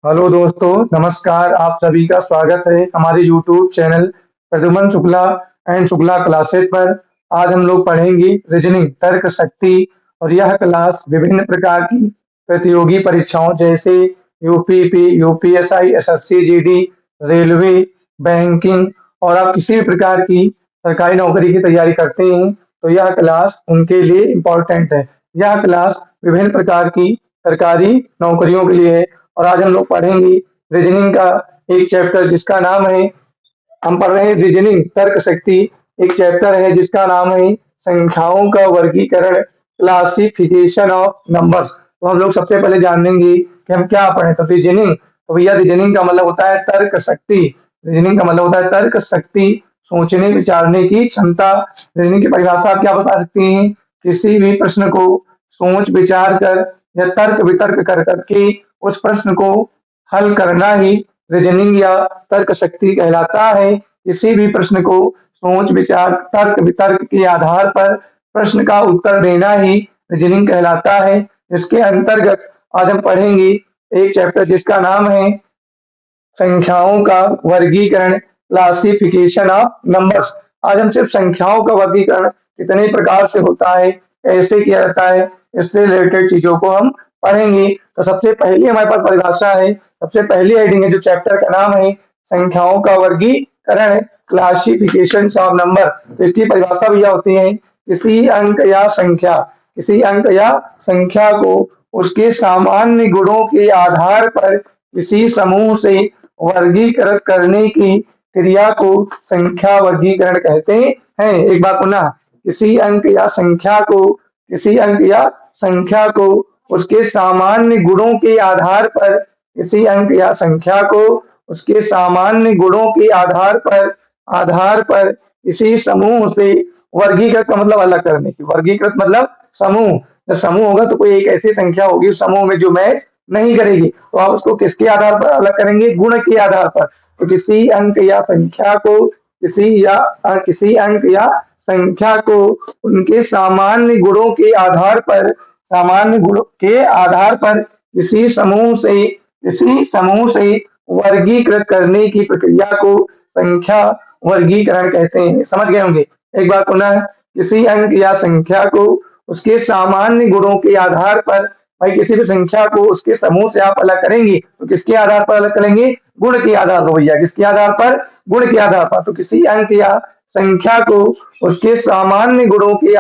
Hello दोस्तों, नमस्कार। आप सभी का स्वागत है हमारे YouTube channel Pradyuman Shukla and Shukla classes पर। आज हम लोग पढ़ेंगे रीजनिंग तर्क शक्ति। और यह क्लास विभिन्न प्रकार की प्रतियोगी परीक्षाओं जैसे UPP, UPSI, SSC GD, railway, banking और आप किसी भी प्रकार की सरकारी नौकरी की तैयारी करते हैं तो यह क्लास उनके लिए इम्पोर्टेंट है। यह क्लास विभिन्न प्रकार की सरकारी नौकरियों के लिए है। और आज हम लोग पढ़ेंगे रीजनिंग का एक चैप्टर जिसका नाम है, हम पढ़ रहे हैं रीजनिंग तर्क शक्ति। एक चैप्टर है जिसका नाम है संख्याओं का वर्गीकरण, क्लासिफिकेशन ऑफ नंबर्स। तो हम लोग सबसे पहले जान लेंगे कि हम क्या पढ़े। तो रीजनिंग, तो भैया रीजनिंग का मतलब होता है तर्क शक्ति। रीजनिंग का मतलब होता है तर्क शक्ति, सोचने विचारने की क्षमता। रीजनिंग की परिभाषा आप क्या बता सकते हैं? किसी भी प्रश्न को सोच विचार कर या तर्क वितर्क कर करके उस प्रश्न को हल करना ही रीजनिंग या तर्क शक्ति कहलाता है। किसी भी प्रश्न को सोच विचार तर्क वितर्क के आधार पर प्रश्न का उत्तर देना ही रीजनिंग कहलाता है। इसके अंतर्गत आज हम पढ़ेंगे एक चैप्टर जिसका नाम है संख्याओं का वर्गीकरण, क्लासिफिकेशन ऑफ नंबर्स। आज हम सिर्फ संख्याओं का वर्गीकरण कितने प्रकार से होता है, कैसे किया जाता है, इससे रिलेटेड चीजों को हम पढ़ेंगे। तो सबसे पहली हमारे पास परिभाषा है, सबसे पहली हेडिंग है जो चैप्टर का नाम है संख्याओं का वर्गीकरण, क्लासिफिकेशन ऑफ नंबर। तो इसकी परिभाषा भैया होती है किसी अंक या संख्या को उसके सामान्य गुणों के आधार पर किसी समूह से वर्गीकृत करने की क्रिया को संख्या वर्गीकरण कहते हैं। एक बात पुनः, किसी अंक या संख्या को उसके सामान्य गुणों के आधार पर किसी अंक या संख्या को उसके सामान्य गुणों के आधार पर किसी समूह से वर्गीकृत का मतलब अलग करने की, वर्गीकृत मतलब समूह। जब समूह होगा तो कोई एक ऐसी संख्या होगी उस समूह में जो मैच नहीं करेगी, तो आप उसको किसके आधार पर अलग करेंगे? गुण के आधार पर। तो किसी अंक या संख्या को किसी अंक या संख्या को उनके सामान्य गुणों के आधार पर किसी समूह से वर्गीकृत करने की प्रक्रिया को संख्या वर्गीकरण कहते हैं। समझ गए होंगे। एक बार पुनः, किसी अंक या संख्या को उसके सामान्य गुणों के आधार पर, भाई किसी भी संख्या को उसके समूह से आप अलग करेंगे तो किसके आधार पर अलग करेंगे? गुण के आधार पर भैया। किसके आधार पर? गुण के आधार पर। तो किसी अंक या संख्या को उसके सामान्य गुणों के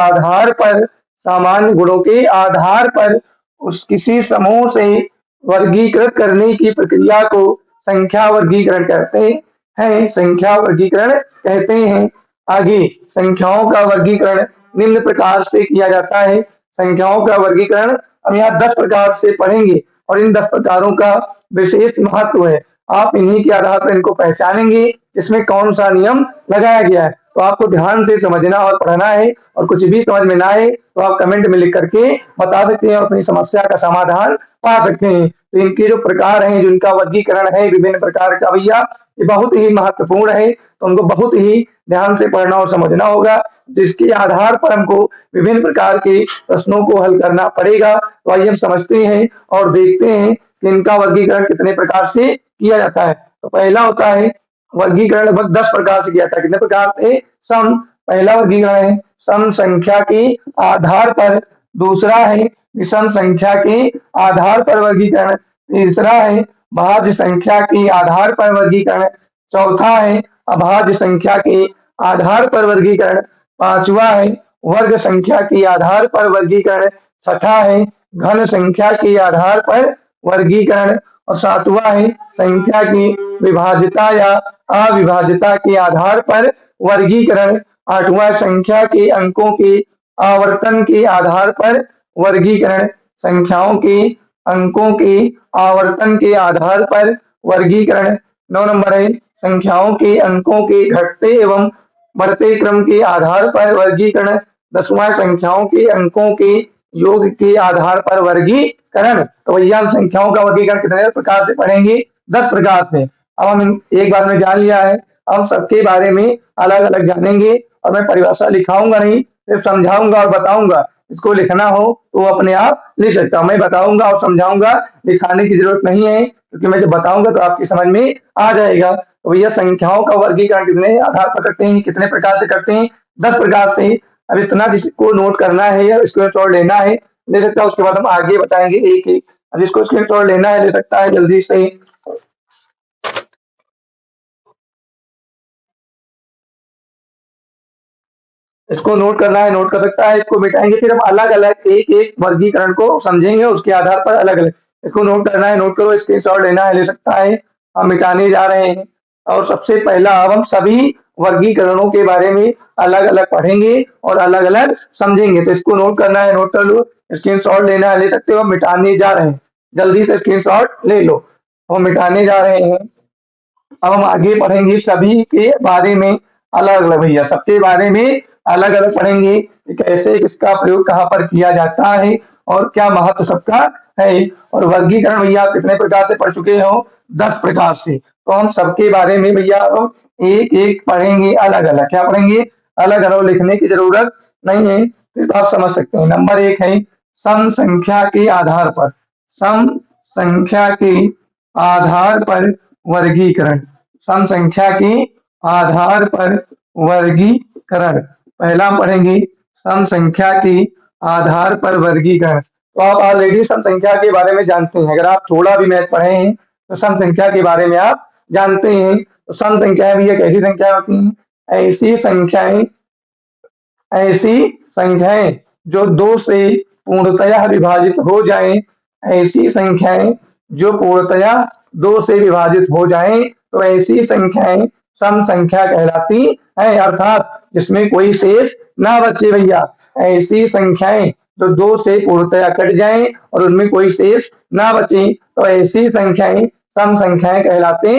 आधार पर उस किसी समूह से वर्गीकृत करने की प्रक्रिया को संख्या वर्गीकरण कहते हैं। संख्या वर्गीकरण कहते हैं। आगे संख्याओं का वर्गीकरण निम्न प्रकार से किया जाता है। संख्याओं का वर्गीकरण हम यहाँ 10 प्रकार से पढ़ेंगे और इन 10 प्रकारों का विशेष महत्व है। आप इन्हीं के आधार पर इनको पहचानेंगे इसमें कौन सा नियम लगाया गया है। तो आपको ध्यान से समझना और पढ़ना है, और कुछ भी समझ में ना आए तो आप कमेंट में लिख करके बता सकते हैं और अपनी समस्या का समाधान पा सकते हैं। तो इनके जो प्रकार हैं, जो इनका वर्गीकरण है विभिन्न प्रकार का भैया, ये बहुत ही महत्वपूर्ण है। तो हमको बहुत ही ध्यान से पढ़ना और समझना होगा, जिसके आधार पर हमको विभिन्न प्रकार के प्रश्नों को हल करना पड़ेगा। तो आइए हम समझते हैं और देखते हैं कि इनका वर्गीकरण कितने प्रकार से किया जाता है। तो पहला होता है वर्गीकरण, लगभग 10 प्रकार से किया जाता है। कितने प्रकार से? सम। पहला वर्गीकरण है सम संख्या के आधार पर। दूसरा है विषम संख्या के आधार पर वर्गीकरण। तीसरा है भाज्य संख्या के आधार पर वर्गीकरण। चौथा है अभाज्य संख्या के आधार पर वर्गीकरण। पांचवा है वर्ग संख्या के आधार पर वर्गीकरण। छठा है घन संख्या के आधार पर वर्गीकरण। और सातवां है संख्या की विभाज्यता या अविभाज्यता के आधार पर वर्गीकरण। आठवां संख्या के अंकों के आवर्तन के आधार पर वर्गीकरण। संख्याओं के अंकों के आवर्तन के आधार पर वर्गीकरण। 9 नंबर है संख्याओं के अंकों के घटते एवं बढ़ते क्रम के आधार पर वर्गीकरण। 10वां संख्याओं के अंकों के योग के आधार पर वर्गीकरण। तो भैया हम संख्याओं का वर्गीकरण कितने प्रकार से पढ़ेंगे? 10 प्रकार से। अब हम एक बार में जान लिया है, अब सबके बारे में अलग अलग जानेंगे। और मैं परिभाषा लिखाऊंगा नहीं, सिर्फ समझाऊंगा और बताऊंगा। इसको लिखना हो तो वो अपने आप लिख सकता हूँ। मैं बताऊंगा और समझाऊंगा, लिखाने की जरूरत नहीं है, क्योंकि मैं जब बताऊंगा तो आपकी समझ में आ जाएगा। तो भैया संख्याओं का वर्गीकरण कितने आधार पर करते हैं, कितने प्रकार से करते हैं? 10 प्रकार से। अब इतना जिसको नोट करना है या स्क्रीनशॉट लेना है ले सकता है, उसके बाद हम आगे बताएंगे एक एक। अब जिसको स्क्रीनशॉट लेना है ले सकता है जल्दी से। इसको नोट करना है नोट कर सकता है, इसको मिटाएंगे फिर हम अलग अलग एक एक वर्गीकरण को समझेंगे, उसके आधार पर अलग अलग। इसको नोट करना है नोट करो, स्क्रीनशॉट लेना है ले सकता है। हम मिटाने जा रहे हैं। और सबसे पहला अब हम सभी वर्गीकरणों के बारे में अलग अलग पढ़ेंगे और अलग अलग समझेंगे। तो इसको नोट करना है नोट कर लो, स्क्रीनशॉट लेना है ले सकते हो। हम मिटाने जा रहे हैं, जल्दी से स्क्रीनशॉट ले लो। हम मिटाने जा रहे हैं। अब हम आगे पढ़ेंगे सभी के बारे में अलग अलग, भैया सबके बारे में अलग अलग पढ़ेंगे कि कैसे किसका प्रयोग कहाँ पर किया जाता है और क्या महत्व सबका है। और वर्गीकरण भैया आप कितने प्रकार से पढ़ चुके हो? 10 प्रकार से। तो हम सबके बारे में भैया अब एक एक पढ़ेंगे अलग अलग। क्या पढ़ेंगे? अलग अलग, लिखने की जरूरत नहीं है, फिर आप समझ सकते हैं। नंबर एक है सम संख्या के आधार पर। सम संख्या के आधार पर वर्गीकरण। सम संख्या के आधार पर वर्गीकरण पहला हम पढ़ेंगे सम संख्या के आधार पर वर्गीकरण। तो आप ऑलरेडी सम संख्या के बारे में जानते हैं, अगर आप थोड़ा भी मैथ पढ़े हैं तो सम संख्या के बारे में आप जानते हैं। तो सम संख्याएं भी एक ऐसी संख्या होती हैं, ऐसी संख्याएं जो दो से पूर्णतया विभाजित हो जाएं। ऐसी संख्याएं जो पूर्णतया दो से विभाजित हो जाएं, तो ऐसी संख्याएं सम संख्या कहलाती हैं, अर्थात जिसमें कोई शेष ना बचे भैया। ऐसी संख्याएं जो दो से पूर्णतया कट जाएं और उनमें कोई शेष ना बचे, तो ऐसी संख्याएं सम संख्याएं कहलाती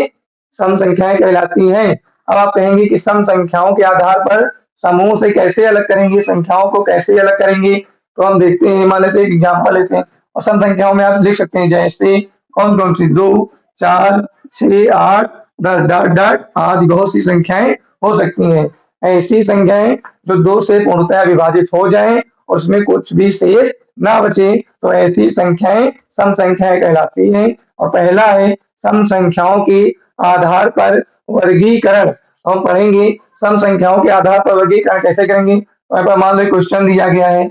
हैं। अब आप कहेंगे कि सम संख्याओं के आधार पर समूह से कैसे अलग करेंगे, संख्याओं को कैसे अलग करेंगे? तो हम देखते हैं, मान लेते हैं एग्जाम्पल लेते हैं और सम संख्याओं में आप लिख सकते हैं जैसे कौन कौन सी, 2 4 6 8 10 डॉट डॉट आदि बहुत सी संख्याएं हो सकती हैं। ऐसी संख्याएं जो दो से पूर्णतः विभाजित हो जाएं और उसमें कुछ भी शेष ना बचे, तो ऐसी संख्याएं सम संख्याएं कहलाती हैं। और पहला है सम संख्याओं के आधार पर वर्गीकरण। हम पढ़ेंगे सम संख्याओं के आधार पर वर्गीकरण कैसे करेंगे। तो मान लो क्वेश्चन दिया गया है,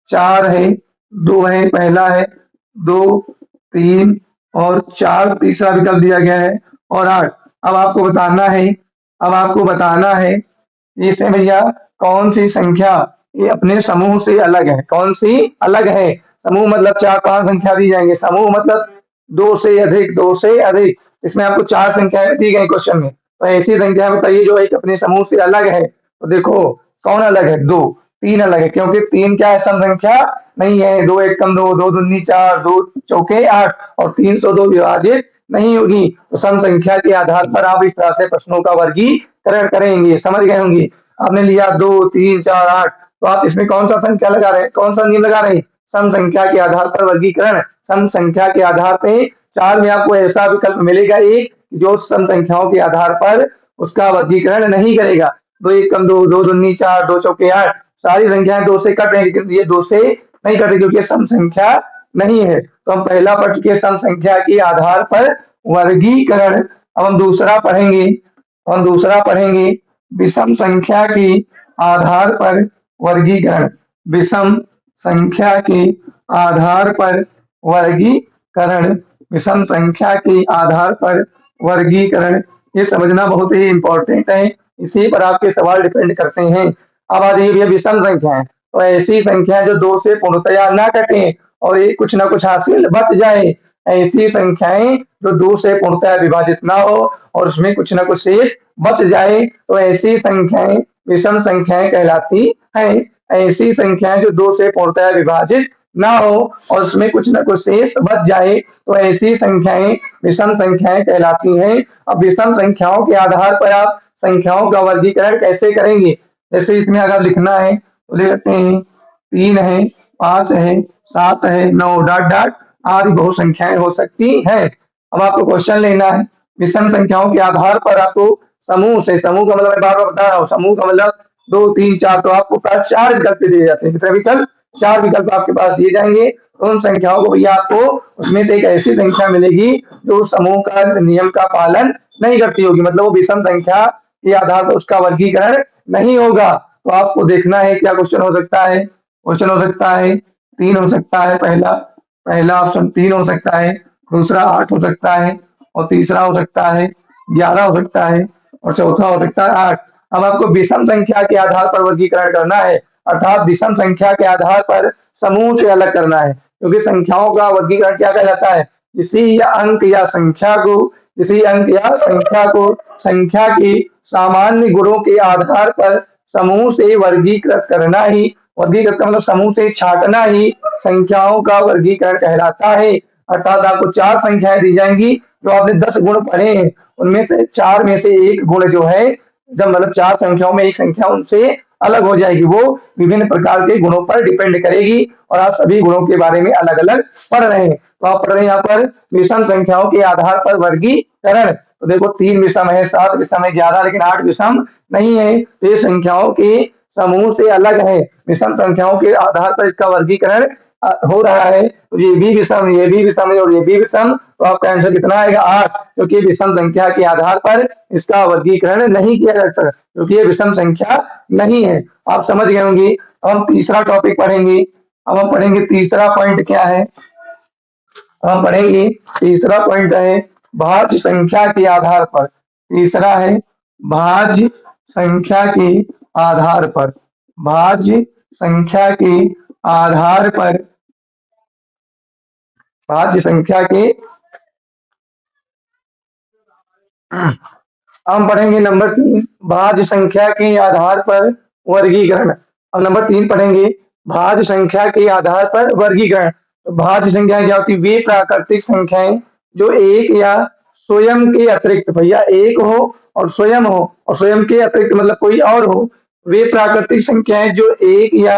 4 है, 2 है, पहला है 2 3 और 4 तीसरा विकल्प दिया गया है और 8। अब आपको बताना है इसमें भैया कौन सी संख्या ये अपने समूह से अलग है, कौन सी अलग है। समूह मतलब 4 5 संख्या दी जाएंगे, समूह मतलब दो से अधिक, दो से अधिक। इसमें आपको 4 संख्याएं दी गई क्वेश्चन में, तो ऐसी संख्या बताइए जो एक अपने समूह से अलग है। तो देखो कौन अलग है, 2 3 अलग है, क्योंकि 3 क्या है, सम संख्या नहीं है। 2 एकम 2, 2 दूनी 4, 2 चौके 8 और 302 विभाजित नहीं होगी। तो सम संख्या के आधार पर आप इस तरह से प्रश्नों का वर्गीकरण करेंगे। समझ गए होंगे। आपने लिया 2 3 4 8, तो आप इसमें कौन सा संख्या लगा रहे हैं, कौन सा नियम लगा रहे हैं, सम संख्या के आधार पर वर्गीकरण। सम संख्या के आधार पे 4 में आपको ऐसा विकल्प मिलेगा एक जो सम संख्याओं के आधार पर उसका वर्गीकरण नहीं करेगा। 2 एकम 2, 2 दूनी 4, 2 चौके 8, सारी संख्याएं 2 से कट रही, लेकिन ये 2 से नहीं कटे क्योंकि सम संख्या नहीं है। तो हम पहला पढ़ चुके सम संख्या के आधार पर वर्गीकरण। अब हम दूसरा पढ़ेंगे विषम संख्या के आधार पर वर्गीकरण। विषम संख्या के आधार पर वर्गीकरण, विषम संख्या के आधार पर वर्गीकरण, ये समझना बहुत ही इंपॉर्टेंट है, इसी पर आपके सवाल डिपेंड करते हैं। अब आ जाइए विषम संख्या है, तो ऐसी संख्या जो 2 से पूर्णतया ना कटे और एक कुछ ना कुछ हासिल बच जाए। ऐसी संख्याएं जो 2 से पूर्णतया विभाजित ना हो और उसमें कुछ ना कुछ शेष बच जाए, तो ऐसी संख्याएं विषम संख्याएं कहलाती हैं। ऐसी संख्याएं जो 2 से पूर्णतया विभाजित ना हो और उसमें कुछ ना कुछ शेष बच जाए, तो ऐसी संख्याएं विषम संख्याएं कहलाती हैं। अब विषम संख्याओं के आधार पर आप संख्याओं का वर्गीकरण कैसे करेंगे? जैसे इसमें अगर लिखना है तो लिख सकते हैं 3 है, 5 है, 7 है, 9 डॉट डॉट आदि बहुत संख्याएं हो सकती है। अब आपको क्वेश्चन लेना है विषम संख्याओं के आधार पर आपको समूह से, समूह का मतलब मैं बार बार बता रहा हूँ, समूह का मतलब 2, 3, 4, तो आपको पास 4 विकल्प दिए जाते हैं। कितने विकल्प? 4 विकल्प आपके पास दिए जाएंगे। तो उन संख्याओं को भैया आपको उसमें से एक ऐसी संख्या मिलेगी जो उस समूह का नियम का पालन नहीं करती होगी, मतलब वो विषम संख्या के आधार पर उसका वर्गीकरण नहीं होगा। तो आपको देखना है क्या क्वेश्चन हो सकता है। क्वेश्चन हो सकता है 3 हो सकता है, पहला पहला ऑप्शन 3 हो सकता है, दूसरा 8 हो सकता है, और तीसरा हो सकता है 11 हो सकता है, और चौथा हो सकता है 8। अब आपको विषम संख्या के आधार पर वर्गीकरण करना है, अर्थात विषम संख्या के आधार पर समूह से अलग करना है, क्योंकि संख्याओं का वर्गीकरण क्या कहलाता है? किसी अंक या संख्या को किसी अंक या संख्या को संख्या की सामान्य गुणों के आधार पर समूह से वर्गीकृत करना ही, वर्गीकृत का मतलब समूह से छांटना ही संख्याओं का वर्गीकरण कहलाता है। अर्थात आपको 4 संख्याएं दी जाएंगी, जो आपने 10 गुण पढ़े हैं उनमें से 4 में से एक गुण जो है, जब मतलब 4 संख्याओं में एक संख्या उनसे अलग हो जाएगी, वो विभिन्न प्रकार के गुणों पर डिपेंड करेगी, और आप सभी गुणों के बारे में अलग अलग पढ़ रहे हैं। तो आप पढ़ रहे हैं यहाँ पर विषम संख्याओं के आधार पर वर्गीकरण। तो देखो 3 विषम है, 7 विषम है, 11, लेकिन 8 विषम नहीं है। तो ये संख्याओं के समूह से अलग है, विषम संख्याओं के आधार पर इसका वर्गीकरण हो रहा है। तो ये भी विषम, ये भी विषम है, और ये भी विषम। तो आपका आंसर कितना आएगा? 8, क्योंकि विषम संख्या के आधार पर इसका वर्गीकरण नहीं किया जा सकता, क्योंकि ये विषम संख्या नहीं है। आप समझ गए होंगे। अब हम तीसरा टॉपिक पढ़ेंगे। अब हम पढ़ेंगे तीसरा पॉइंट क्या है। हम पढ़ेंगे तीसरा पॉइंट है भाज्य संख्या के आधार पर। तीसरा है भाज्य संख्या के आधार पर। भाज्य संख्या के आधार पर, भाज्य संख्या के हम पढ़ेंगे नंबर 3 भाज्य संख्या के आधार पर वर्गीकरण। और नंबर 3 पढ़ेंगे भाज्य संख्या के आधार पर वर्गीकरण। तो भाज्य संख्या क्या होती है? वे प्राकृतिक संख्याएं जो एक या स्वयं के अतिरिक्त, भैया एक हो और स्वयं हो, और स्वयं के अतिरिक्त मतलब कोई और हो, वे प्राकृतिक संख्याएं जो एक या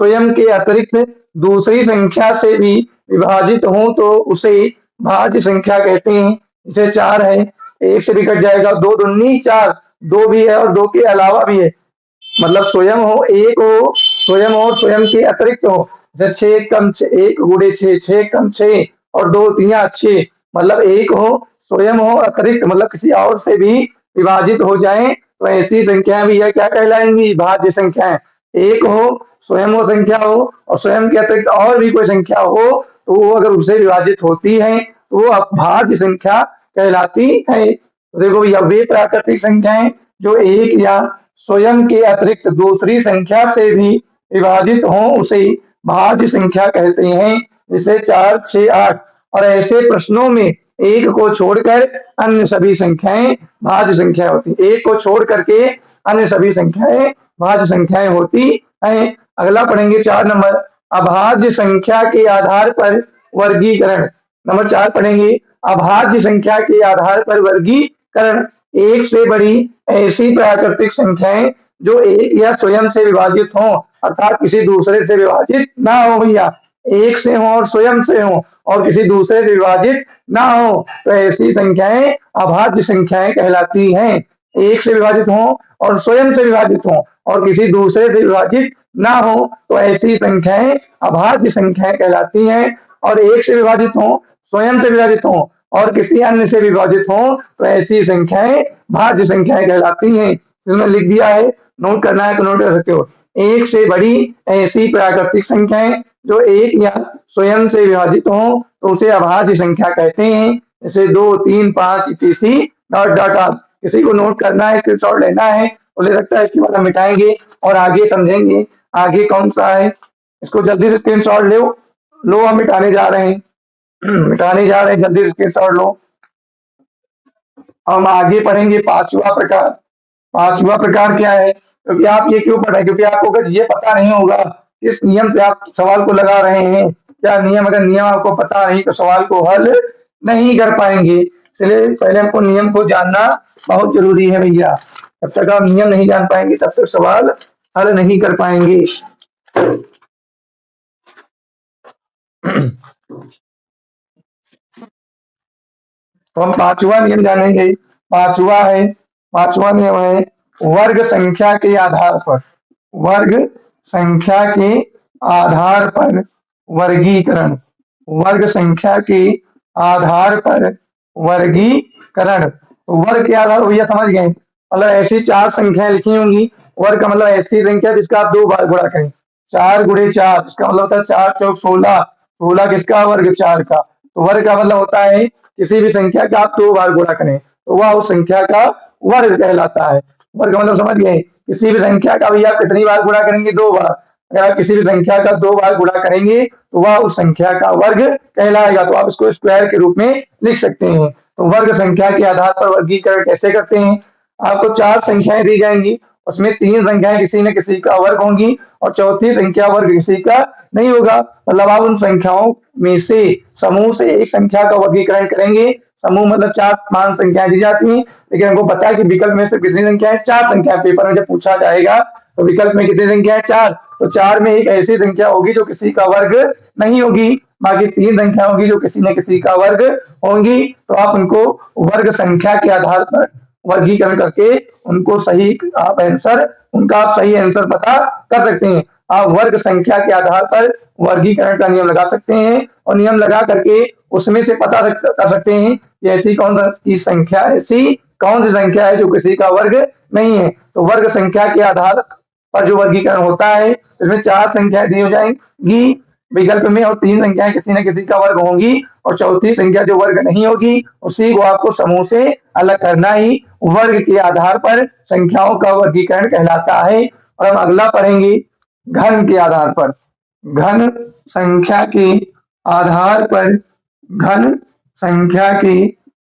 स्वयं के अतिरिक्त दूसरी संख्या से भी विभाजित हो तो उसे भाज्य संख्या कहते हैं। जैसे 4 है, एक से भी कट जाएगा, 2 दूनी 4, 2 भी है और 2 के अलावा भी है, मतलब स्वयं हो, एक हो, स्वयं हो, स्वयं के अतिरिक्त हो। जैसे 6 कम 6, 1 गुणे 6, 6 कम 6 और 2 तिया 6, मतलब एक हो, स्वयं हो, अतिरिक्त मतलब किसी और से भी विभाजित हो जाए, तो ऐसी संख्याएं भी यह क्या कहलाएंगी? भाज्य संख्याएं। एक हो, स्वयं हो संख्या हो, और स्वयं के अतिरिक्त और भी कोई संख्या हो, तो वो अगर उससे विभाजित होती है तो वो भाज्य संख्या कहलाती है। तो देखो भैया, वे प्राकृतिक संख्याएं जो एक या स्वयं के अतिरिक्त दूसरी संख्या से भी विभाजित हो उसे भाज्य संख्या कहते हैं। जैसे 4, 6, 8। और ऐसे प्रश्नों में एक को छोड़कर अन्य सभी संख्याएं भाज्य संख्या होती है। एक को छोड़ करके अन्य सभी संख्याएं भाज्य संख्याएं होती हैं। अगला पढ़ेंगे 4 नंबर अभाज्य संख्या के आधार पर वर्गीकरण। नंबर 4 पढ़ेंगे अभाज्य संख्या के आधार पर वर्गीकरण। एक से बड़ी ऐसी प्राकृतिक संख्याएं जो एक या स्वयं से विभाजित हो, अर्थात किसी दूसरे से विभाजित ना हो भैया, एक से हो और स्वयं से हो और किसी दूसरे से विभाजित ना हो, तो ऐसी संख्याएं अभाज्य संख्याएं कहलाती हैं। एक से विभाजित हो और स्वयं से विभाजित हो और किसी दूसरे से विभाजित ना हो, तो ऐसी संख्याएं अभाज्य संख्याएं कहलाती हैं। और एक से विभाजित हो, स्वयं से विभाजित हो और किसी अन्य से विभाजित हो, तो ऐसी संख्याएं भाज्य संख्याएं कहलाती हैं। इसमें लिख दिया है, नोट करना है तो नोट कर सकते हो। एक से बड़ी ऐसी प्राकृतिक संख्याएं जो एक या स्वयं से विभाजित हो तो उसे अभाज्य संख्या कहते हैं। जैसे 2, 3, 5 इसी डॉट डॉट डॉट। किसी को नोट करना है, स्क्रीनशॉट लेना है तो ले सकता है, इसके बाद हम मिटाएंगे और आगे समझेंगे आगे कौन सा है। इसको जल्दी से स्क्रीनशॉट लो हम मिटाने जा रहे हैं मिटाने जा रहे हैं, जल्दी से स्क्रीनशॉट लो। हम आगे पढ़ेंगे 5वां प्रकार। 5वां प्रकार क्या है? क्योंकि आप ये क्यों पढ़ रहे हैं? क्योंकि आपको अगर ये पता नहीं होगा इस नियम से आप सवाल को लगा रहे हैं क्या नियम, अगर नियम आपको पता नहीं तो सवाल को हल नहीं कर पाएंगे। इसलिए पहले हमको नियम को जानना बहुत जरूरी है भैया। जब तक आप नियम नहीं जान पाएंगे तब तक सवाल हल नहीं कर पाएंगे। तो हम 5वां नियम जानेंगे। 5वां नियम है वर्ग संख्या के आधार पर। वर्ग संख्या के आधार पर वर्गीकरण, वर्ग संख्या के आधार पर वर्गीकरण। तो वर्ग के आधार भैया समझ गए, मतलब ऐसी चार संख्याएं लिखी होंगी। वर्ग का मतलब ऐसी संख्या जिसका आप दो बार गुणा करें। 4 × 4 इसका मतलब होता है 4 × 4 = 16। 16 किसका वर्ग? 4 का। तो वर्ग का मतलब होता है किसी भी संख्या का आप दो बार गुणा करें तो वह उस संख्या का वर्ग कहलाता है। वर्ग का मतलब समझ गए, किसी भी संख्या का भैया आप कितनी बार गुणा करेंगे? दो बार। अगर आप किसी भी संख्या का दो बार गुणा करेंगे तो वह उस संख्या का वर्ग कहलाएगा। तो आप इसको स्क्वायर के रूप में लिख सकते हैं। तो वर्ग संख्या के आधार पर वर्गीकरण कैसे करते हैं? आपको चार संख्याएं दी जाएंगी, उसमें तीन संख्याएं किसी न किसी का वर्ग होंगी और चौथी संख्या वर्ग किसी का नहीं होगा। मतलब आप उन संख्याओं में से समूह से एक संख्या का वर्गीकरण करेंगे। समूह मतलब चार पांच संख्याएं दी जाती हैं, लेकिन हमको पता है कि विकल्प में से कितनी संख्याएं? चार संख्या। पेपर में जब पूछा जाएगा तो विकल्प में कितनी संख्याएं? चार। तो चार में एक ऐसी संख्या होगी जो किसी का वर्ग नहीं होगी, बाकी तीन संख्या होगी जो किसी न किसी का वर्ग होंगी। तो आप उनको वर्ग संख्या के आधार पर वर्गीकरण करके उनको सही आप आंसर, उनका आप सही आंसर पता कर सकते हैं। आप वर्ग संख्या के आधार पर वर्गीकरण का नियम लगा सकते हैं और नियम लगा करके उसमें से पता कर सकते हैं कि ऐसी कौन सी संख्या, ऐसी कौन सी संख्या है जो किसी का वर्ग नहीं है। तो वर्ग संख्या के आधार पर जो वर्गीकरण होता है इसमें चार संख्याएं दी हो जाएंगी विकल्प में और तीन संख्याएं किसी न किसी का वर्ग होंगी और चौथी संख्या जो वर्ग नहीं होगी उसी को आपको समूह से अलग करना ही वर्ग के आधार पर संख्याओं का वर्गीकरण कहलाता है। और हम अगला पढ़ेंगे घन के आधार पर। घन संख्या के आधार पर, घन संख्या के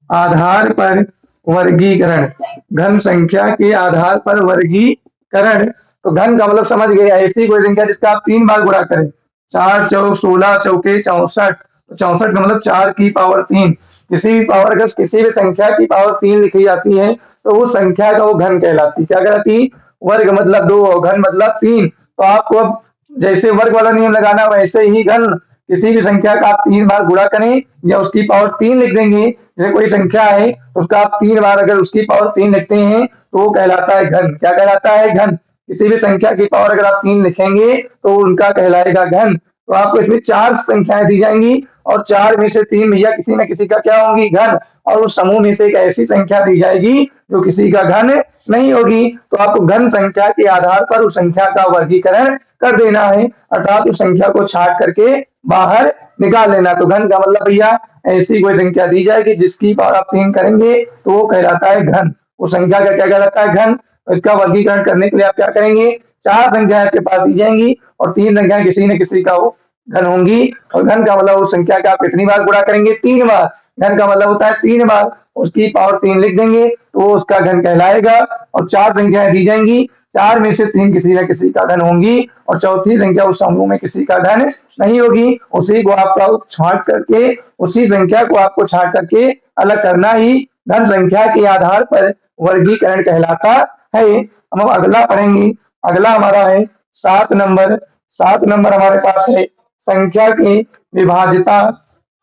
आधार पर वर्गीकरण, घन संख्या के आधार पर वर्गीकरण। तो घन का मतलब समझ गए, ऐसी कोई संख्या जिसका आप तीन बार गुणा करें। 4 × 4 = 16, चौके 64। 64 का मतलब 4 की पावर 3। किसी भी पावर, अगर किसी भी संख्या की पावर 3 लिखी जाती है तो वो संख्या का वो घन कहलाती। क्या कहलाती? वर्ग मतलब 2 और घन मतलब 3। तो आपको अब जैसे वर्ग वाला नियम लगाना वैसे ही घन, किसी भी संख्या का आप तीन बार गुणा करें या उसकी पावर 3 लिख देंगे। जैसे कोई संख्या है उसका आप तीन बार अगर उसकी पावर 3 लिखते हैं तो वो कहलाता है घन। क्या कहलाता है? घन। किसी भी संख्या की पावर अगर आप 3 लिखेंगे तो उनका कहलाएगा घन। तो आपको इसमें चार संख्याएं दी जाएंगी और चार में से तीन भैया किसी न किसी का क्या होंगी? घन। और उस समूह में से एक ऐसी संख्या दी जाएगी जो किसी का घन नहीं होगी। तो आपको घन संख्या के आधार पर उस संख्या का वर्गीकरण कर देना है, अर्थात उस संख्या को छांट करके बाहर निकाल लेना। तो घन का मतलब भैया ऐसी कोई संख्या दी जाएगी जिसकी पावर आप 3 करेंगे तो वो कहलाता है घन। उस संख्या का क्या कहलाता है? घन। इसका वर्गीकरण करने के लिए आप क्या करेंगे? चार संख्याएं आपके पास दी जाएंगी और तीन संख्याएं किसी न किसी का वो घन होंगी। और घन का मतलब उस संख्या का आप कितनी बार गुणा करेंगे? 3 बार। घन का मतलब होता है 3 बार, उसकी पावर 3 लिख देंगे तो वो उसका घन कहलाएगा। और चार संख्याएं दी जाएंगी, चार में से तीन किसी न किसी का घन होंगी और चौथी संख्या उस समूह में किसी का घन नहीं होगी। उसी को आपका छांट करके, उसी संख्या को आपको छांट करके अलग करना ही घन संख्या के आधार पर वर्गीकरण कहलाता है। हम अब अगला पढ़ेंगे। अगला हमारा है 7 नंबर। 7 नंबर हमारे पास है संख्या की विभाज्यता।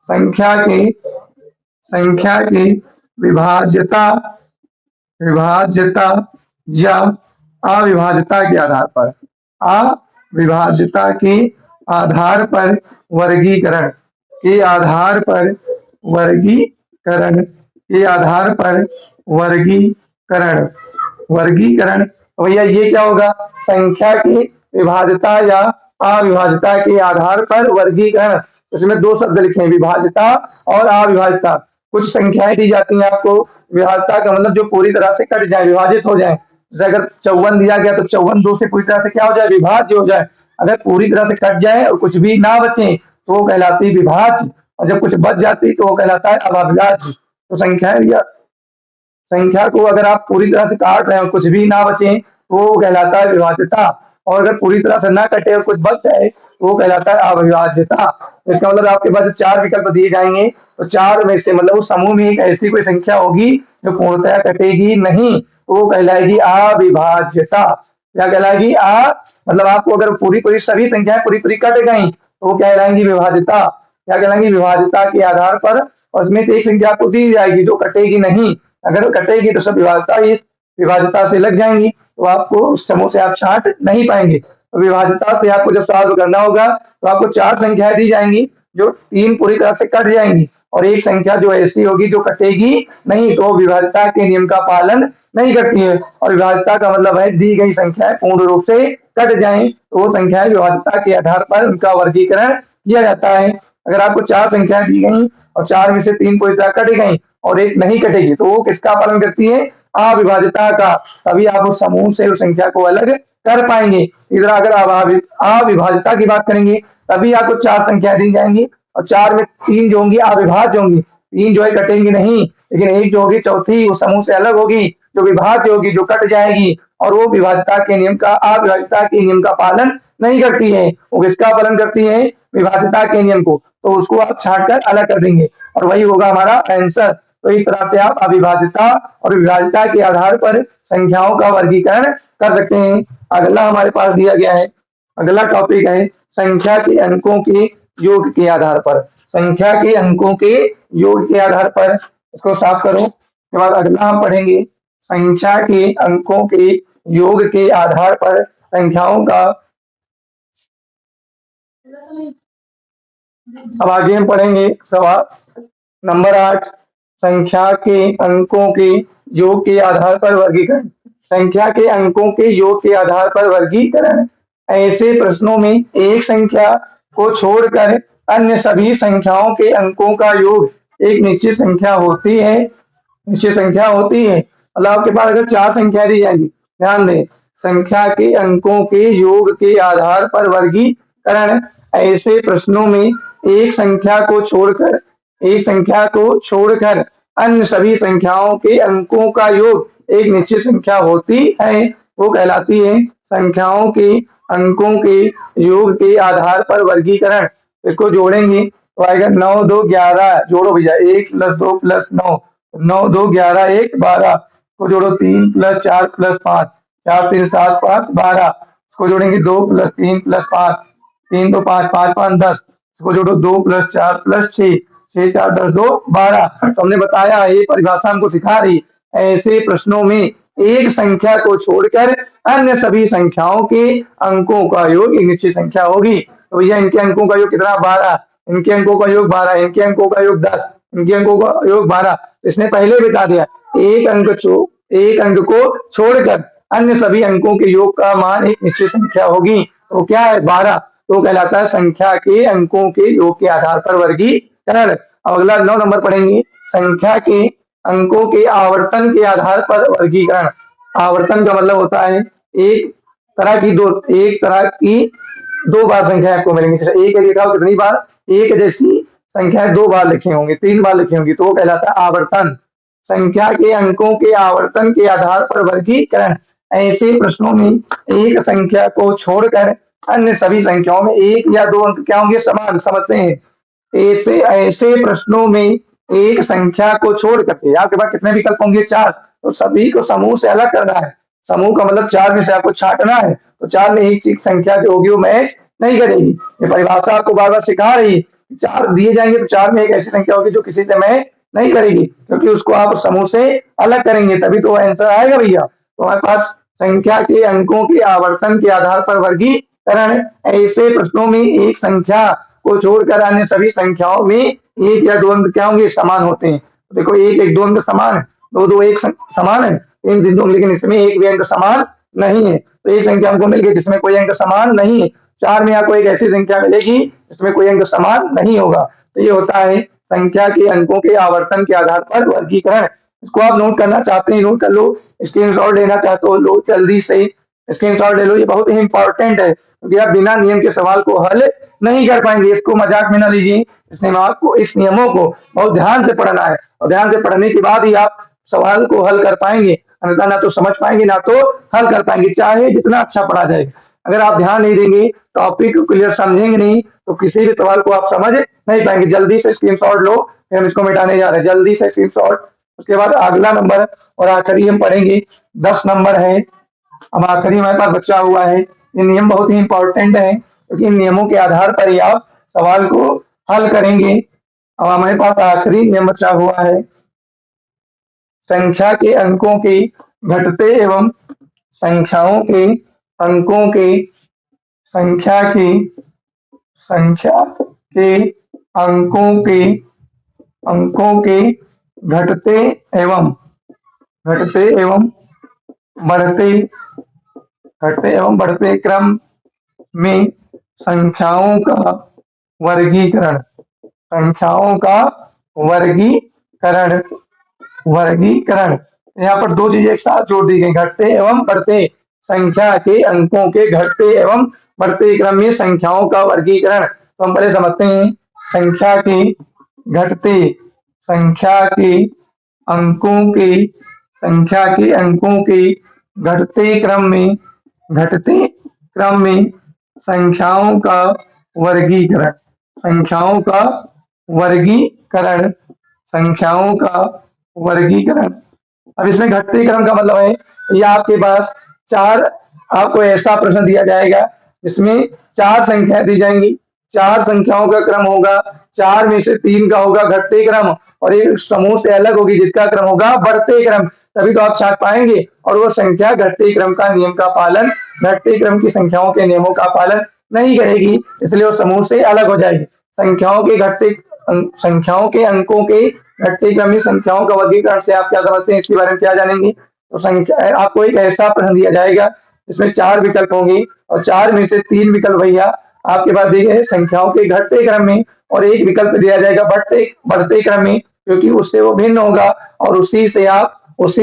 संख्या की, संख्या की विभाज्यता, विभाज्यता या अविभाज्यता के आधार पर, अविभाज्यता के आधार पर वर्गीकरण, के आधार पर वर्गीकरण, के आधार पर वर्गीकरण, वर्गीकरण। तो भैया ये क्या होगा? संख्या की विभाज्यता या अविभाज्यता के आधार पर वर्गीकरण। इसमें दो शब्द लिखे हैं, विभाज्यता और अविभाज्यता। कुछ संख्याएं दी जाती हैं आपको, विभाज्यता का मतलब जो पूरी तरह से कट जाए, विभाजित हो जाए। जैसे अगर 54 दिया गया तो 54 दो से पूरी तरह से क्या हो जाए? विभाज्य हो जाए। अगर पूरी तरह से कट जाए और कुछ भी ना बचे तो वो कहलाती विभाज्य, और जब कुछ बच जाती तो वो कहलाता है अभाज्य। तो संख्या या संख्या को अगर आप पूरी तरह से काट रहे हैं और कुछ भी ना बचे तो वो कहलाता है विभाज्यता, और अगर पूरी तरह से ना कटे और कुछ बच जाए तो वो कहलाता है अविभाज्यता। इसका मतलब आपके पास चार विकल्प दिए जाएंगे तो चार में से मतलब उस समूह में एक ऐसी कोई संख्या होगी जो पूर्णतः कटेगी नहीं तो वो कहलाएगी अविभाज्यता। क्या कहलाएगी? मतलब आपको अगर पूरी पूरी सभी संख्याएं पूरी पूरी कट गई तो वो कहलाएंगी विभाज्यता। क्या कहलाएंगी? विभाज्यता के आधार पर। और उसमें से एक संख्या आपको दी जाएगी जो कटेगी नहीं, अगर कटेगी तो सब विभाज्यता ही विभाज्यता से लग जाएंगी। तो आपको उस समूह से आप छांट नहीं पाएंगे। तो विभाज्यता से आपको जब सॉल्व करना होगा तो आपको 4 संख्याएं दी जाएंगी जो 3 पूरी तरह से कट जाएंगी और एक संख्या जो ऐसी होगी जो कटेगी नहीं, तो विभाज्यता के नियम का पालन नहीं करती है। और विभाज्यता का मतलब है दी गई संख्याएं पूर्ण रूप से कट जाएं तो वो संख्याएं विभाज्यता के आधार पर उनका वर्गीकरण किया जाता है। अगर आपको 4 संख्याएं दी गई और 4 में से 3 पूरी तरह कट गई और एक नहीं कटेगी तो वो किसका पालन करती है? अविभाज्यता का। तभी आप उस समूह से उस संख्या को अलग कर पाएंगे। इधर अगर अविभाज्यता की बात करेंगे तभी आपको 4 संख्या दी जाएंगी और 4 में 3 जो होंगी अविभाज्य होंगी, 3 जो है कटेंगी नहीं, लेकिन एक जो होगी चौथी उस समूह से अलग होगी जो विभाज्य होगी, जो कट जाएगी और वो विभाज्यता के नियम का अविभाज्यता के नियम का पालन नहीं करती है। वो किसका पालन करती है? विभाज्यता के नियम को। तो उसको आप छांट कर अलग कर देंगे और वही होगा हमारा आंसर। तो इस तरह से आप अविभाज्यता और विभाज्यता के आधार पर संख्याओं का वर्गीकरण कर सकते हैं। अगला हमारे पास दिया गया है, अगला टॉपिक है संख्या के अंकों के योग के आधार पर। संख्या के अंकों के योग के आधार पर, इसको साफ करो। के बाद अगला हम पढ़ेंगे संख्या के अंकों के योग के आधार पर संख्याओं का। अब आगे हम पढ़ेंगे सवाल नंबर 8, संख्या के अंकों के योग के आधार पर वर्गीकरण। संख्या के अंकों के योग के आधार पर वर्गीकरण ऐसे प्रश्नों में एक संख्या को छोड़कर अन्य सभी संख्याओं के अंकों का योग एक निश्चित संख्या होती है। निश्चित संख्या होती है मतलब आपके पास अगर 4 संख्या दी जाएंगी, ध्यान दें, संख्या के अंकों के योग के आधार पर वर्गीकरण ऐसे प्रश्नों में एक संख्या को छोड़कर अन्य सभी संख्याओं के अंकों का योग एक निश्चित संख्या होती है, वो कहलाती है संख्याओं के अंकों के योग के आधार पर वर्गीकरण। इसको जोड़ेंगे तो आएगा 9 2 11, जोड़ो भैया 1 + 2 + 9, 9 2 11 1 12, को जोड़ो 3 + 4 + 5, 4 3 7 5 12, इसको जोड़ेंगे 2 + 3 + 5, 3 2 5 5 5 10, इसको जोड़ो 2 + 4 + 6, 6 4 10 2 12। तो हमने बताया ये परिभाषा हमको सिखा रही ऐसे प्रश्नों में एक संख्या को छोड़कर अन्य सभी संख्याओं के अंकों का योग एक निश्चित संख्या होगी। तो भैया इनके अंकों का योग कितना? 12, इनके अंकों का योग 12, इनके अंकों का योग 10, इनके अंकों का योग 12। इसने पहले बता दिया एक अंक को छोड़कर अन्य सभी अंकों के योग का मान एक निश्चित संख्या होगी। तो क्या है? 12। तो कहलाता है संख्या के अंकों के योग के आधार पर वर्गीकरण। अगला 9 नंबर पढ़ेंगे संख्या के अंकों के आवर्तन के आधार पर वर्गीकरण। आवर्तन का मतलब होता है एक तरह की 2 बार संख्या आपको मिलेंगी। जैसे एक लिखा हो कितनी बार? एक जैसी संख्याएं 2 बार लिखी होंगी, 3 बार लिखी होंगी, तो वो कहलाता है आवर्तन। संख्या के अंकों के आवर्तन के आधार पर वर्गीकरण ऐसे प्रश्नों में एक संख्या को छोड़कर अन्य सभी संख्याओं में 1 या 2 अंक क्या होंगे? समान। समझते हैं ऐसे प्रश्नों में एक संख्या को छोड़ करके आपके पास कितने विकल्प होंगे? 4। तो सभी को समूह से अलग करना है। समूह का मतलब 4 में से आपको छांटना है। तो 4 में एक चीज संख्या जो होगी वो मैच नहीं करेगी। ये परिभाषा आपको बार बार सिखा रही है। 4 दिए जाएंगे तो 4 में एक ऐसी संख्या होगी जो किसी से मैच नहीं करेगी, क्योंकि उसको आप समूह से अलग करेंगे तभी तो आंसर आएगा भैया। तो हमारे पास संख्या के अंकों के आवर्तन के आधार पर वर्गीकरण ऐसे प्रश्नों में एक संख्या को छोड़कर अन्य सभी संख्याओं में 1 या 2 अंक क्या होंगे? समान होते हैं। तो देखो 1 1 2 अंक समान है, 2 2 1 समान है, 3 3 2, लेकिन इसमें एक भी अंक समान नहीं है। तो एक संख्या हमको मिल गई जिसमें कोई अंक समान नहीं है। 4 में आपको एक ऐसी संख्या मिलेगी जिसमें कोई अंक समान नहीं होगा। तो ये होता है संख्या के अंकों के आवर्तन के आधार पर वर्गीकरण। इसको आप नोट करना चाहते हैं नोट कर लो, स्क्रीनशॉट लेना चाहते हो लो, जल्दी से स्क्रीनशॉट ले लो। ये बहुत ही इंपॉर्टेंट है क्योंकि आप बिना नियम के सवाल को हल नहीं कर पाएंगे। इसको मजाक में ना लीजिए, इस नियमों को बहुत ध्यान से पढ़ना है और ध्यान से पढ़ने के बाद ही आप सवाल को हल कर पाएंगे, अन्यथा ना तो समझ पाएंगे ना तो हल कर पाएंगे, चाहे जितना अच्छा पढ़ा जाएगा। अगर आप ध्यान नहीं देंगे, टॉपिक को क्लियर समझेंगे नहीं, तो किसी भी सवाल को आप समझ नहीं पाएंगे। जल्दी से स्क्रीनशॉट लो, हम इसको मिटाने जा रहे हैं, जल्दी से स्क्रीनशॉट। उसके बाद अगला नंबर और आखिरी हम पढ़ेंगे 10 नंबर है। अब आखिरी हमारे पास बचा हुआ है। ये नियम बहुत ही इंपॉर्टेंट है क्योंकि इन नियमों के आधार पर ही आप सवाल को हल करेंगे। अब हमारे पास आखिरी नियम बचा हुआ है, संख्या के अंकों के घटते एवं संख्याओं के अंकों के संख्या के अंकों के घटते एवं बढ़ते क्रम में संख्याओं का वर्गीकरण वर्गीकरण यहाँ पर दो चीजें एक साथ जोड़ दी गई, घटते एवं बढ़ते, संख्या के अंकों के घटते एवं बढ़ते क्रम में संख्याओं का वर्गीकरण। तो हम पहले समझते हैं संख्या के अंकों के घटते क्रम में संख्याओं का वर्गीकरण। अब इसमें घटते क्रम का मतलब है, ये आपके पास आपको ऐसा प्रश्न दिया जाएगा जिसमें 4 संख्याएं दी जाएंगी, 4 संख्याओं का क्रम होगा, 4 में से 3 का होगा घटते क्रम और एक समूह से अलग होगी जिसका क्रम होगा बढ़ते क्रम, तभी तो आप छाट पाएंगे। और वो संख्या घटते क्रम का नियम का पालन, घटते क्रम की संख्याओं के नियमों का पालन नहीं करेगी, इसलिए वो समूह से अलग हो जाएगी। संख्याओं के अंकों के घटते क्रम में संख्याओं का वर्गीकरण से आप क्या समझते हैं, इसके बारे में क्या जानेंगे। तो संख्या आपको एक ऐसा प्रश्न दिया जाएगा इसमें 4 विकल्प होंगे और 4 में से 3 विकल्प भैया आपके पास दिए गए संख्याओं के घटते क्रम में और एक विकल्प दिया जाएगा बढ़ते क्रम में, क्योंकि उससे वो भिन्न होगा और उसी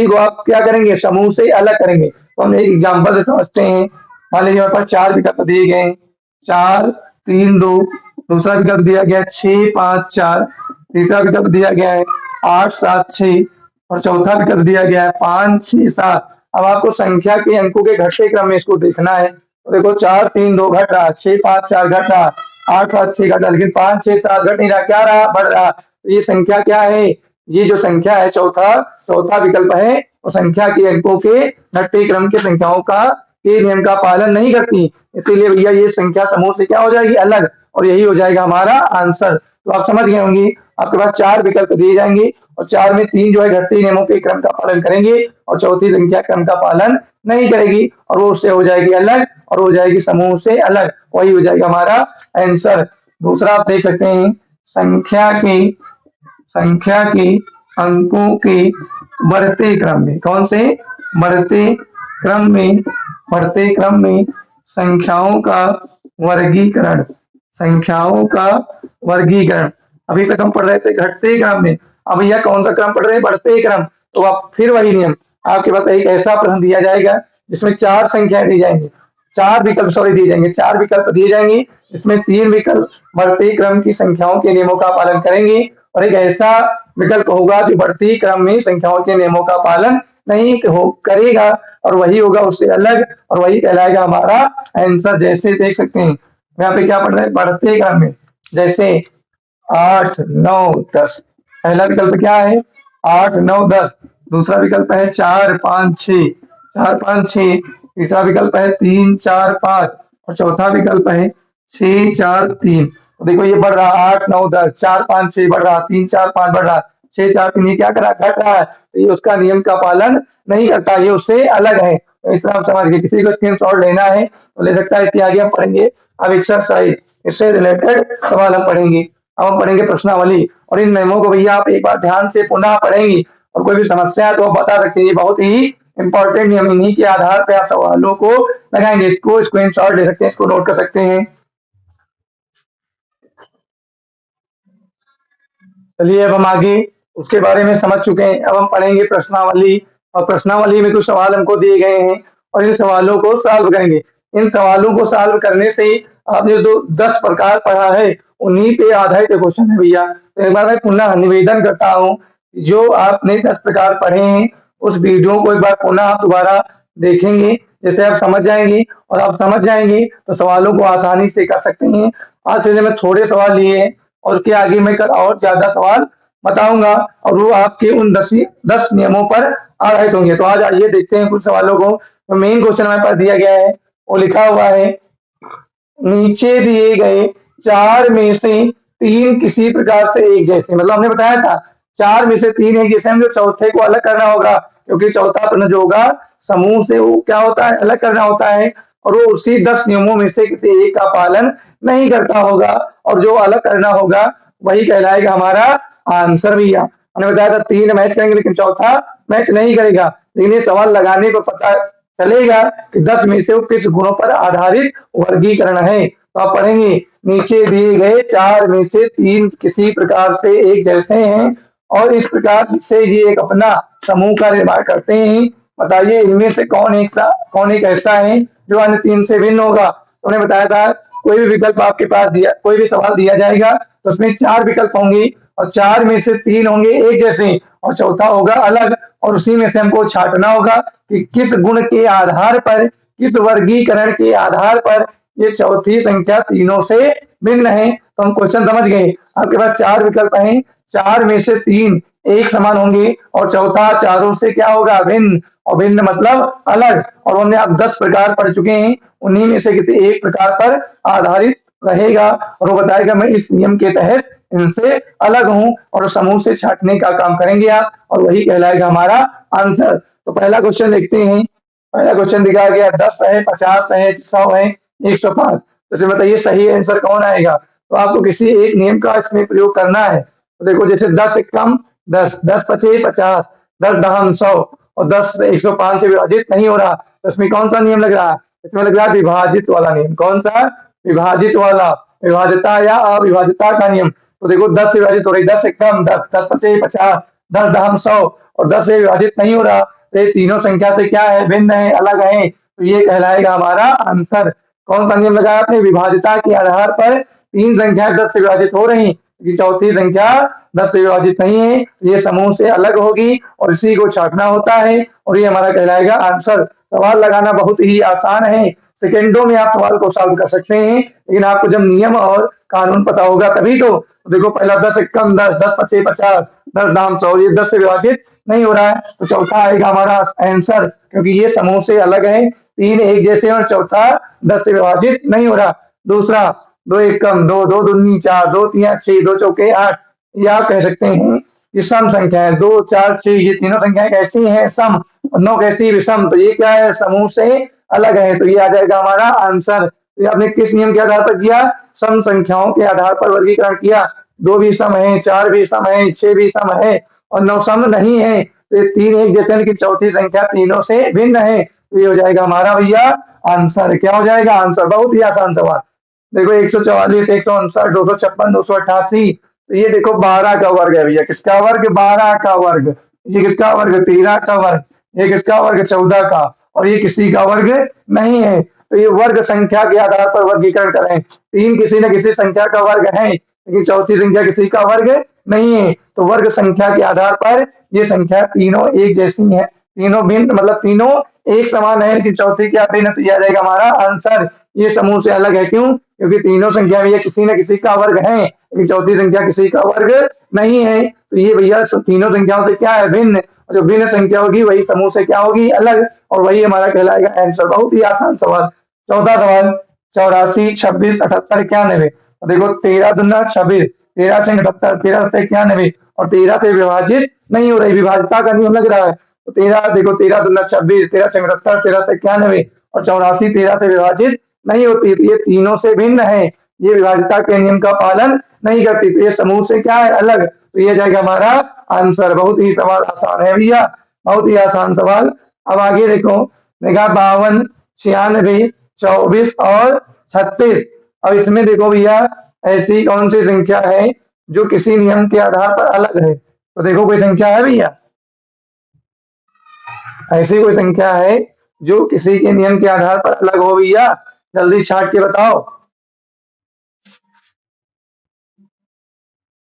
को आप क्या करेंगे, समूह से अलग करेंगे। तो हम एक एग्जाम्पल से समझते हैं। मान लीजिए हमारे पास 4 विकल्प दिए गए, 4 3 2, दूसरा विकल्प दिया गया 6 5 4, तीसरा विकल्प दिया गया है 8 7 6 और चौथा विकल्प दिया गया है 5 6 7। अब आपको संख्या के अंकों के घटते क्रम में इसको देखना है। तो देखो 4 3 2 घट रहा, 6 5 4 घट रहा, 8 7 6 घट रहा, लेकिन 5 6 7 घट नहीं रहा, क्या रहा, बढ़ रहा। तो ये संख्या क्या है, ये जो संख्या है चौथा विकल्प है, वो संख्या के अंकों के घटते क्रम के संख्याओं के नियम का पालन नहीं करती, इसीलिए भैया ये संख्या समूह से क्या हो जाएगी, अलग, और यही हो जाएगा हमारा आंसर। तो आप समझ गए होंगे, आपके पास 4 विकल्प दिए जाएंगे और 4 में 3 जो है घटते नियमों के क्रम का पालन करेंगे और चौथी संख्या क्रम का पालन नहीं करेगी और वो उससे हो जाएगी अलग और हो जाएगी समूह से अलग, वही हो जाएगा हमारा आंसर। दूसरा आप देख सकते हैं, संख्या के अंकों के बढ़ते क्रम में, कौन से, बढ़ते क्रम में संख्याओं का वर्गीकरण। अभी तक हम पढ़ रहे थे घटते क्रम में, अब भैया कौन सा क्रम पढ़ रहे हैं, बढ़ते क्रम। तो आप फिर वही नियम, आपके पास एक ऐसा प्रश्न दिया जाएगा जिसमें 4 संख्याएं दी जाएंगी, 4 विकल्प दिए जाएंगे जिसमें 3 विकल्प बढ़ते क्रम की संख्याओं के नियमों का पालन करेंगे और एक ऐसा विकल्प होगा जो बढ़ते क्रम में संख्याओं के नियमों का पालन नहीं करेगा और वही होगा उससे अलग और वही कहलाएगा हमारा आंसर। जैसे देख सकते हैं यहाँ पे क्या पढ़ रहे हैं, बढ़ते क्रम में, जैसे 8 9 10, पहला विकल्प क्या है 8 9 10, दूसरा विकल्प है 4 5 6, तीसरा विकल्प है 3 4 5 और चौथा विकल्प है 6 4 3। तो देखो ये बढ़ रहा 8 9 10, 4 5 6 बढ़ रहा, 3 4 5 बढ़ रहा, 6 4 3 ये क्या कर रहा, घट रहा है, तो ये उसका नियम का पालन नहीं करता, ये उससे अलग है। तो इस तरह आप समझ गए, किसी को स्क्रीनशॉट लेना है तो ले सकता है, इत्यादि हम पढ़ेंगे। अब एक्सरसाइज, इससे रिलेटेड सवाल हम पढ़ेंगे। अब हम पढ़ेंगे प्रश्नावली और इन नियमों को भैया आप एक बार ध्यान से पुनः पढ़ेंगे और कोई भी समस्या है तो आप बता सकते हैं, बहुत ही इंपॉर्टेंट नियम, इन्हीं के आधार पर आप सवालों को लगाएंगे। इसको स्क्रीनशॉट ले सकते हैं, इसको नोट कर सकते हैं। चलिए अब हम आगे उसके बारे में समझ चुके हैं, अब हम पढ़ेंगे प्रश्नावली और प्रश्नावली में कुछ सवाल हमको दिए गए हैं और इन सवालों को सॉल्व करेंगे। इन सवालों को सॉल्व करने से आपने जो 10 प्रकार पढ़ा है उन्हीं पे आधारित क्वेश्चन है भैया। तो एक बार मैं पुनः निवेदन करता हूँ, जो आपने 10 प्रकार पढ़े हैं उस वीडियो को एक बार पुनः आप दोबारा देखेंगे, जैसे आप समझ जाएंगे और आप समझ जाएंगे तो सवालों को आसानी से कर सकते हैं। आज से मैं थोड़े सवाल लिए हैं और के आगे मैं और ज्यादा सवाल बताऊंगा और वो आपके उन 10 नियमों पर आधारित होंगे। तो आज आइए देखते हैं कुछ सवालों को। तो मेन क्वेश्चन हमारे पास दिया गया है, वो लिखा हुआ है, नीचे दिए गए 4 में से 3 किसी प्रकार से एक जैसे, मतलब हमने बताया था 4 में से 3 एक जैसे, हम जो चौथे को अलग करना होगा क्योंकि चौथा प्रश्न जो होगा समूह से वो क्या होता है, अलग करना होता है, और वो उसी 10 नियमों में से किसी एक का पालन नहीं करता होगा, और जो अलग करना होगा वही कहलाएगा हमारा आंसर भैया। हमने बताया था 3 मैच करेंगे लेकिन चौथा मैच नहीं करेगा, लेकिन ये सवाल लगाने पर पता चलेगा कि 10 में से वो किस गुणों पर आधारित वर्गीकरण है। तो आप पढ़ेंगे नीचे दिए गए 4 में से 3 किसी प्रकार से एक जैसे हैं और इस प्रकार से ये एक अपना समूह का निर्माण करते हैं। बताइए इनमें से कौन एक ऐसा है जो अन्य 3 से भिन्न होगा। तो उन्हें बताया था कोई भी विकल्प आपके पास दिया, कोई भी सवाल दिया जाएगा तो उसमें 4 विकल्प होंगे और 4 में से 3 होंगे एक जैसे और चौथा होगा अलग, और उसी में से हमको छांटना होगा कि किस गुण के आधार पर, किस वर्गीकरण के आधार पर ये चौथी संख्या तीनों से भिन्न है। तो हम क्वेश्चन समझ गए, आपके पास 4 विकल्प हैं, 4 में से 3 एक समान होंगे और चौथा चारों से क्या होगा, भिन्न, और भिन्न मतलब अलग, और हमने आप 10 प्रकार पढ़ चुके हैं, उन्हीं में से किसी एक प्रकार पर आधारित रहेगा और वो बताएगा मैं इस नियम के तहत इनसे अलग हूं, और समूह से छांटने का काम करेंगे आप, और वही कहलाएगा हमारा आंसर। तो पहला क्वेश्चन देखते हैं। पहला क्वेश्चन दिखाया गया 10 है, 50 है, 100 है, 105। तो फिर बताइए सही आंसर कौन आएगा। तो आपको किसी एक नियम का इसमें प्रयोग करना है। तो देखो जैसे 10 एकम 10, 10 पचे 50, 10 दहम 100 और 10 105 से विभाजित नहीं हो रहा, तो इसमें कौन सा नियम लग रहा है, इसमें लग रहा है विभाजित वाला नियम। कौन सा, विभाजित वाला, विभाजिता या अविभाजिता का नियम। तो देखो 10 से विभाजित हो रही, 10 एकम 10, 10 पचे 50, 10 दहम 100 और 10 से विभाजित नहीं हो रहा, तो ये तीनों संख्या से क्या है, भिन्न है, अलग है, तो ये कहलाएगा हमारा आंसर। कौन सा नियम लगाया आपने, विभाजिता के आधार पर 3 संख्या 10 से विभाजित हो रही, चौथी संख्या 10 से विभाजित नहीं है, ये समूह से अलग होगी और इसी को छांटना होता है और ये हमारा कहलाएगा आंसर। सवाल लगाना बहुत ही आसान है, सेकेंडों में आप सवाल को सॉल्व कर सकते हैं, लेकिन आपको जब नियम और कानून पता होगा तभी तो। देखो पहला 10 एकम 10, 10 पचे 50, 10 दाम 100, ये 10 से विभाजित नहीं हो रहा है, तो चौथा आएगा हमारा आंसर, क्योंकि ये समूह से अलग है, 3 एक जैसे और चौथा 10 से विभाजित नहीं हो रहा। दूसरा 2 एकम 2, 2 दूनी 4, 2 तिया 6, 2 चौके 8, या आप कह सकते हैं ये सम संख्या है, 2 4 6, ये तीनों संख्याएं कैसी हैं, सम, 9 कैसी विषम, तो ये क्या है, समूह से अलग है, तो ये आ जाएगा हमारा आंसर। तो ये आपने किस नियम के आधार पर किया, सम संख्याओं के आधार पर वर्गीकरण किया, 2 भी सम है, 4 भी सम है, 6 भी सम है और 9 सम नहीं है, तो ये 3 एक जैसे की चौथी संख्या तीनों से भिन्न है, तो ये हो जाएगा हमारा भैया आंसर। क्या हो जाएगा आंसर, बहुत ही आसान सवाल। देखो 144, 159, 256, 288, तो ये देखो 12 का वर्ग है भैया, किसका वर्ग, 12 का वर्ग, ये किसका वर्ग, 13 का वर्ग, ये किसका वर्ग, 14 का, और ये किसी का वर्ग नहीं है, तो ये वर्ग संख्या के आधार पर वर्गीकरण करें, 3 किसी न किसी संख्या का वर्ग है लेकिन चौथी संख्या किसी का वर्ग नहीं है, तो वर्ग संख्या के आधार पर ये संख्या तीनों एक जैसी है, तीनों भिन्न मतलब तीनों एक समान है लेकिन चौथी क्या भिन्न, तो यह आ जाएगा हमारा आंसर। ये समूह से अलग है, क्यों, क्योंकि तीनों संख्या में ये किसी न किसी का वर्ग है लेकिन चौथी संख्या किसी का वर्ग नहीं है, तो ये भैया तीनों संख्याओं से क्या है, भिन्न, जो भिन्न संख्या होगी वही समूह से क्या होगी, अलग, और वही हमारा कहलाएगा आंसर। बहुत ही आसान सवाल। चौथा सवाल 84, 26, 78, 91, देखो 13 दूना 26, 13 से 78, 13 से 91 और 13 से विभाजित नहीं हो रही, विभाजिता का नियम लग रहा है, तो 13 देखो 13 दूना 26, 13 से 78, 13 से 91 और 84 13 से विभाजित नहीं होती, तो ये तीनों से भिन्न है, ये विभाजिता के नियम का पालन नहीं करती, तो ये समूह से क्या है, अलग, तो ये जाएगा हमारा आंसर। बहुत ही सवाल आसान है भैया, बहुत ही आसान सवाल। अब आगे देखो, देखा 52, 96, 24 और 36। अब इसमें देखो भैया ऐसी कौन सी संख्या है जो किसी नियम के आधार पर अलग है, तो देखो कोई संख्या है भैया, ऐसी कोई संख्या है जो किसी के नियम के आधार पर अलग हो भैया, जल्दी छाट के बताओ।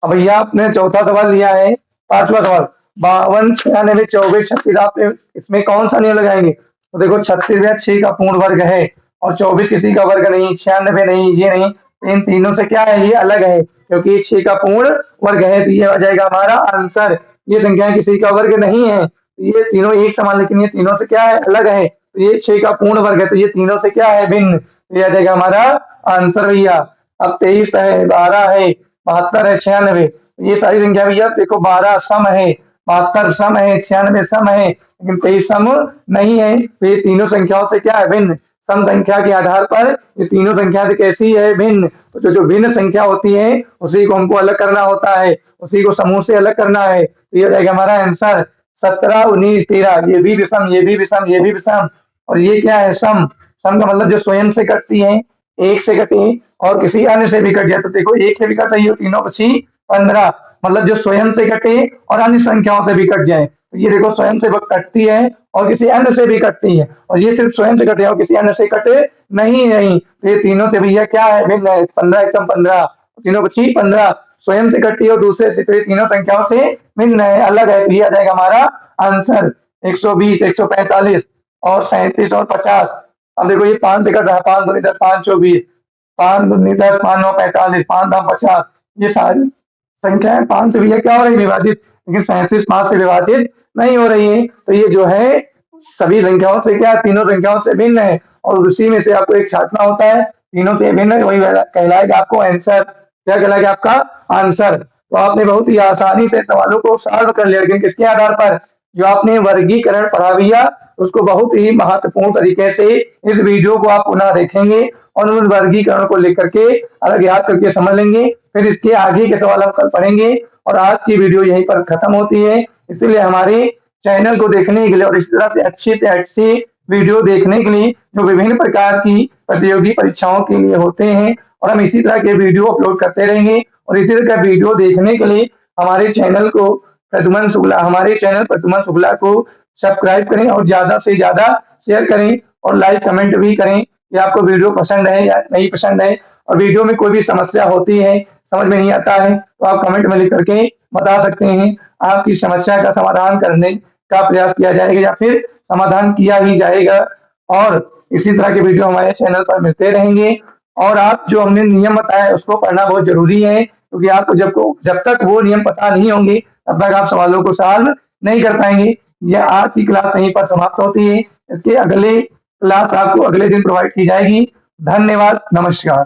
अब भैया आपने चौथा सवाल लिया है, पांचवा सवाल 52, 96, 24, 36, आप इसमें कौन सा नियम लगाएंगे, तो देखो 36 6 का पूर्ण वर्ग है और 24 किसी का वर्ग नहीं, 96 नहीं, ये नहीं, इन तीनों से क्या है, ये अलग है क्योंकि 6 का पूर्ण वर्ग है, तो ये आ जाएगा हमारा आंसर। ये संख्याएं किसी का वर्ग नहीं है, ये तीनों एक समान लेकिन ये तीनों से क्या है, अलग है, तो ये 6 का पूर्ण वर्ग है, तो ये तीनों से क्या है, भिन्न, तो ये आ जाएगा हमारा आंसर भैया। अब 23 है, 12 है, 72 है, 96, ये सारी संख्या भैया देखो 12 सम है, 72 सम है, 96 सम है, लेकिन 23 सम नहीं है। तो ये तीनों संख्याओं से क्या है, भिन्न। सम संख्या के आधार पर ये तीनों संख्या से कैसी है, भिन्न। तो जो भिन्न संख्या होती है उसी को हमको अलग करना होता है, उसी को समूह से अलग करना है। तो ये हो जाएगा हमारा आंसर 17, 19, 13। ये भी विषम, ये भी विषम, ये भी विषम। और ये क्या है, सम। सम का मतलब जो स्वयं से कटती है, एक से कटे और किसी अन्य से भी कट जाए। तो देखो एक से भी कट रही हो, तीनों पची 15, मतलब जो स्वयं से कटे और अन्य संख्याओं से भी कट जाए। तो ये देखो स्वयं से कटती है और किसी अन्य से भी कटती है, और ये सिर्फ स्वयं से कटे और किसी अन्य से कटे नहीं। तो ये तीनों से भैया क्या है, भिन्न है। 15 एकदम 15, तीनों पची 15, स्वयं से कटती है और दूसरे से, तो ये तीनों संख्याओं से भिन्न है, अलग है। ये आ जाएगा हमारा आंसर 120, 145 और 37 और 50। अब देखो ये 5 से कट रहा है, 5 दूनी 10, 5 24, 5 दूनी 10, 5 9 45, 5 9 50। ये सारी संख्याएं 5 से भैया क्या हो रही है, विभाजित, लेकिन 37 5 से विभाजित नहीं हो रही है। तो ये जो है सभी संख्याओं से क्या, तीनों संख्याओं से भिन्न है, और उसी में से आपको एक छांटना होता है। तीनों से भिन्न है, वही कहलाएगा आपको आंसर। क्या कहलाएगा आपका आंसर। तो आपने बहुत ही आसानी से सवालों को सॉल्व कर लिया, लेकिन किसके आधार पर, जो आपने वर्गीकरण पढ़ा भैया उसको बहुत ही महत्वपूर्ण तरीके से इस वीडियो को आप पुनः देखेंगे और उन वर्गीकरण को लेकर के अलग याद करके समझ लेंगे। फिर इसके आगे के सवाल हम कल पढ़ेंगे। और आज की वीडियो यहीं पर खत्म होती है। इसीलिए हमारे चैनल को देखने के लिए और इस तरह से अच्छी वीडियो देखने के लिए जो विभिन्न प्रकार की प्रतियोगी परीक्षाओं के लिए होते हैं, और हम इसी तरह के वीडियो अपलोड करते रहेंगे। और इसी तरह का वीडियो देखने के लिए हमारे चैनल प्रद्युमन शुक्ला को सब्सक्राइब करें और ज्यादा से ज्यादा शेयर करें और लाइक कमेंट भी करें कि आपको वीडियो पसंद है या नहीं पसंद है। और वीडियो में कोई भी समस्या होती है, समझ में नहीं आता है, तो आप कमेंट में लिख करके बता सकते हैं। आपकी समस्या का समाधान करने का प्रयास किया जाएगा या फिर समाधान किया ही जाएगा। और इसी तरह के वीडियो हमारे चैनल पर मिलते रहेंगे। और आप जो हमने नियम बताया उसको पढ़ना बहुत जरूरी है, क्योंकि आपको जब तक वो नियम पता नहीं होंगे तब तक आप सवालों को सॉल्व नहीं कर पाएंगे। यह आज की क्लास यहीं पर समाप्त होती है। इसके अगले क्लास आपको अगले दिन प्रोवाइड की जाएगी। धन्यवाद, नमस्कार।